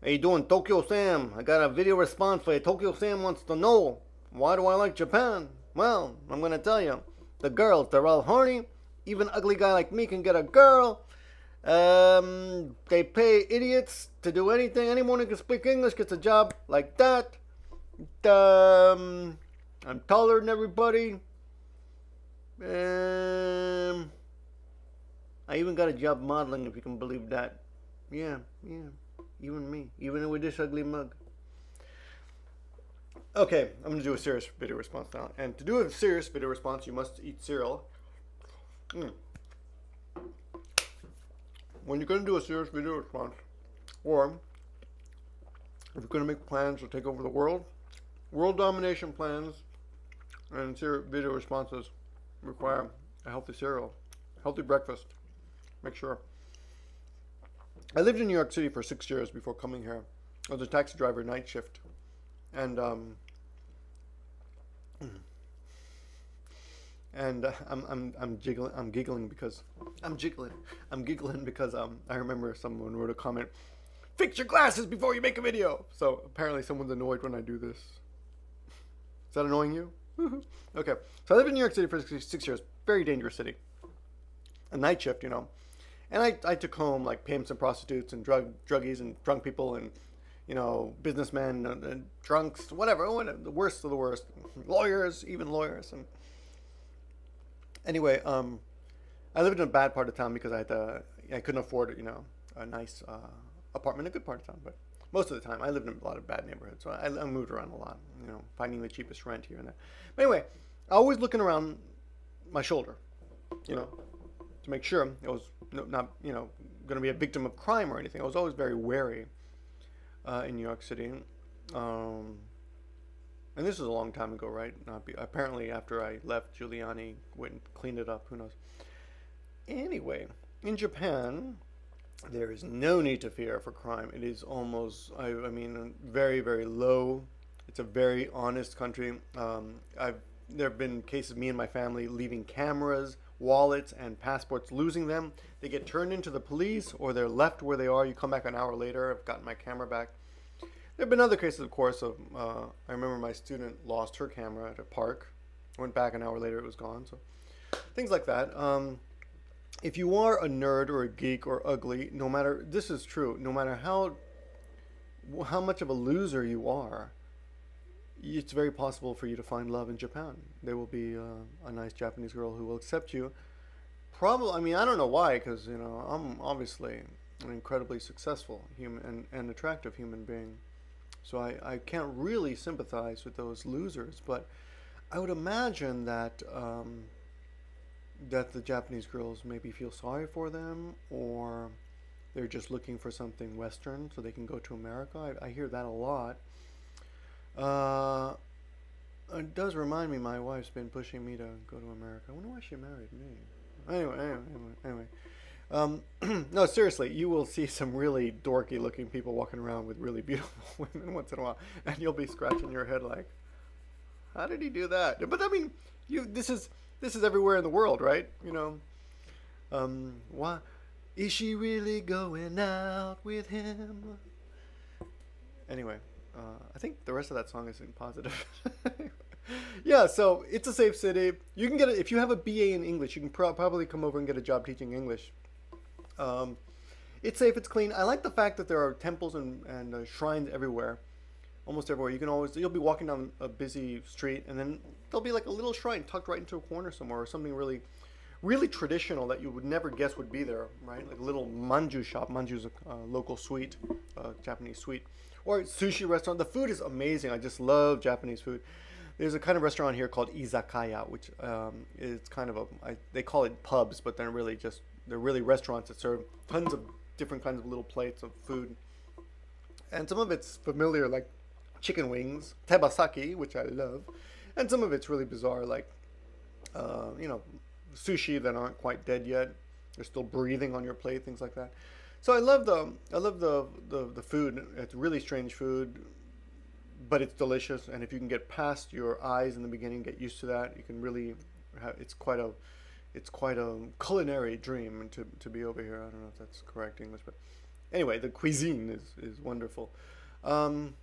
How you doing, Tokyo Sam? I got a video response for you. Tokyo Sam wants to know, why do I like Japan? Well, I'm gonna tell you. The girls, they're all horny. Even ugly guy like me can get a girl. They pay idiots to do anything. Anyone who can speak English gets a job like that. I'm taller than everybody. I even got a job modeling, if you can believe that. Yeah. Even me. Even with this ugly mug. Okay, I'm going to do a serious video response now. And to do a serious video response, you must eat cereal. When you're going to do a serious video response, or if you're going to make plans to take over the world domination plans and serious video responses require a healthy cereal, healthy breakfast. Make sure. I lived in New York City for 6 years before coming here. I was a taxi driver, night shift, and I'm giggling because I remember someone wrote a comment, "Fix your glasses before you make a video." So apparently someone's annoyed when I do this. Is that annoying you? Okay, so I lived in New York City for 6 years. Very dangerous city. A night shift, you know. And I took home like pimps and prostitutes and druggies and drunk people and, you know, businessmen and drunks, whatever, the worst of the worst. Lawyers, even lawyers. And anyway, I lived in a bad part of town because I couldn't afford, you know, a nice apartment in a good part of town. But most of the time, I lived in a lot of bad neighborhoods. So I moved around a lot, you know, finding the cheapest rent here and there. But anyway, always looking around my shoulder, you know, to make sure I was not, you know, going to be a victim of crime or anything. I was always very wary in New York City. And this is a long time ago, right? Apparently, after I left, Giuliani went and cleaned it up. Who knows? Anyway, in Japan, there is no need to fear for crime. It is almost, I mean, very, very low. It's a very honest country. There have been cases, me and my family, leaving cameras, wallets, and passports, losing them. They get turned into the police, or they're left where they are. You come back an hour later. I've gotten my camera back. There have been other cases, of course, of, I remember my student lost her camera at a park. Went back an hour later, it was gone. So things like that. If you are a nerd or a geek or ugly, no matter, this is true, no matter how much of a loser you are, it's very possible for you to find love in Japan. There will be a nice Japanese girl who will accept you. Probably, I mean, I don't know why, because, you know, I'm obviously an incredibly successful human and attractive human being. So I can't really sympathize with those losers, but I would imagine that that the Japanese girls maybe feel sorry for them, or they're just looking for something Western so they can go to America. I hear that a lot. It does remind me, my wife's been pushing me to go to America. I wonder why she married me. Anyway. No, seriously, you will see some really dorky looking people walking around with really beautiful women once in a while, and you'll be scratching your head like, how did he do that? But I mean, this is everywhere in the world, right? You know, why is she really going out with him? Anyway, I think the rest of that song isn't positive. Yeah, so it's a safe city. You can get it if you have a BA in English. You can probably come over and get a job teaching English. It's safe. It's clean. I like the fact that there are temples and shrines everywhere, almost everywhere. You'll be walking down a busy street, and then there'll be like a little shrine tucked right into a corner somewhere, or something really, really traditional that you would never guess would be there, right? Like a little manju shop. Manju's a local sweet, Japanese sweet, or sushi restaurant. The food is amazing. I just love Japanese food. There's a kind of restaurant here called izakaya, which is kind of they call it pubs, but they're really restaurants that serve tons of different kinds of little plates of food. And some of it's familiar, like chicken wings, tebasaki, which I love. And some of it's really bizarre, like, you know, sushi that aren't quite dead yet. They're still breathing on your plate, things like that. So I love the food. It's really strange food, but it's delicious. And if you can get past your eyes in the beginning, get used to that, you can really it's quite a culinary dream to be over here. I don't know if that's correct English, but Anyway, the cuisine is wonderful. Um,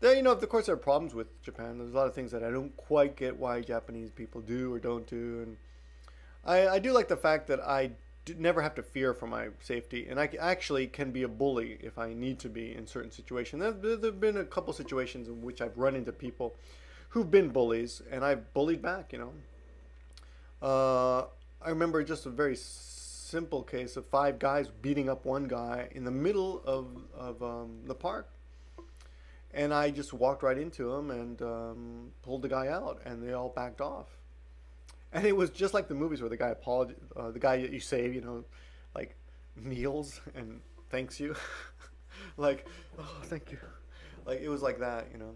there, you know, of course, there are problems with Japan. There's a lot of things that I don't quite get why Japanese people do or don't do, and I do like the fact that never have to fear for my safety, and I actually can be a bully if I need to be in certain situations. There've been a couple situations in which I've run into people who've been bullies, and I've bullied back. You know, I remember just a very simple case of five guys beating up one guy in the middle of the park, and I just walked right into him and pulled the guy out, and they all backed off. And it was just like the movies where the guy the guy that you save, you know, like kneels and thanks you, like, oh, thank you, like it was like that, you know.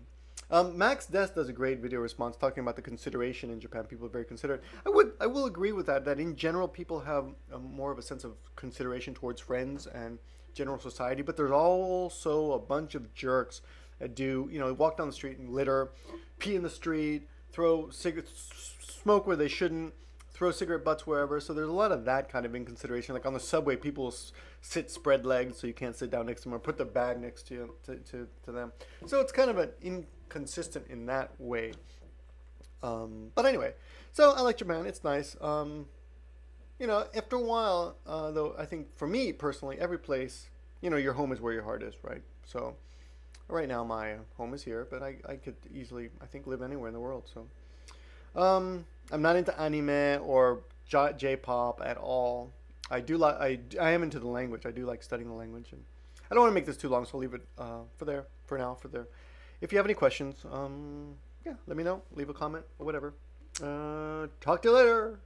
Max Dest does a great video response talking about the consideration in Japan. People are very considerate. I will agree with that. That in general, people have more of a sense of consideration towards friends and general society. But there's also a bunch of jerks that do, you know, walk down the street and litter, pee in the street, throw cigarettes, smoke where they shouldn't, throw cigarette butts wherever. So there's a lot of that kind of inconsideration. Like on the subway, people sit spread legs so you can't sit down next to them, or put the bag next to you to them. So it's kind of an inconsistent in that way. But anyway, so I like Japan. It's nice. You know, after a while, though, I think for me personally, every place, you know, your home is where your heart is, right? So right now my home is here, but I could easily, I think, live anywhere in the world. So I'm not into anime or J-pop at all. I do like, I am into the language. I do like studying the language, and I don't want to make this too long, so I'll leave it for now. If you have any questions, yeah, let me know. Leave a comment or whatever. Talk to you later.